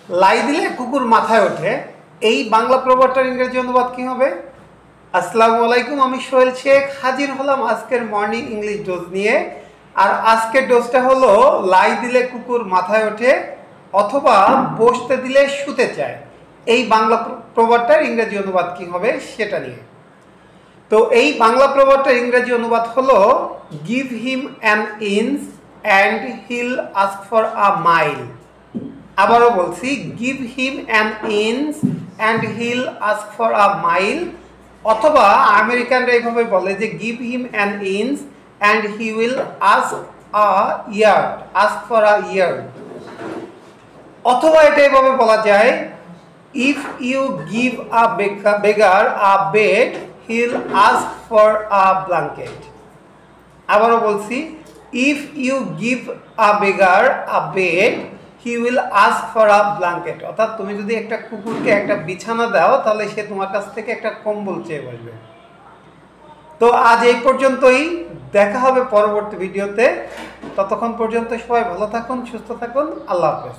লাই দিলে কুকুর মাথায় ওঠে, এই বাংলা প্রবাদটার ইংরেজি অনুবাদ কি হবে? আসসালামু আলাইকুম, আমি সোহেল শেখ হাজির হলাম আজকের মর্নিং ইংলিশ ডোজ নিয়ে। আর আজকের ডোজটা হলো লাই দিলে কুকুর মাথায় ওঠে অথবা বসতে দিলে শুতে চায়। এই বাংলা প্রবাদটার ইংরেজি অনুবাদ কি হবে সেটা নিয়ে। তো এই বাংলা প্রবাদটার ইংরেজি অনুবাদ হলো give him an inch and he'll ask for a mile. আবারও বলছি, give him an inch and he'll ask for a mile, অথবা আমেরিকানরা এইভাবে বলে যে give him an inch and he will ask a yard, ask for a yard. অথবা এটা এভাবে বলা যায়, if you give a beggar a bed he'll ask for a blanket. আবারও বলছি, if you give a beggar a bed he will ask for a blanket. অর্থাৎ তুমি যদি একটা কুকুরকে একটা বিছানা দাও তাহলে সে তোমার কাছ থেকে একটা কম্বল চেয়ে বসবে। তো আজ এই পর্যন্তই, দেখা হবে পরবর্তী ভিডিওতে। ততক্ষণ পর্যন্ত সবাই ভালো থাকুন, সুস্থ থাকুন, আল্লাহ হাফেজ।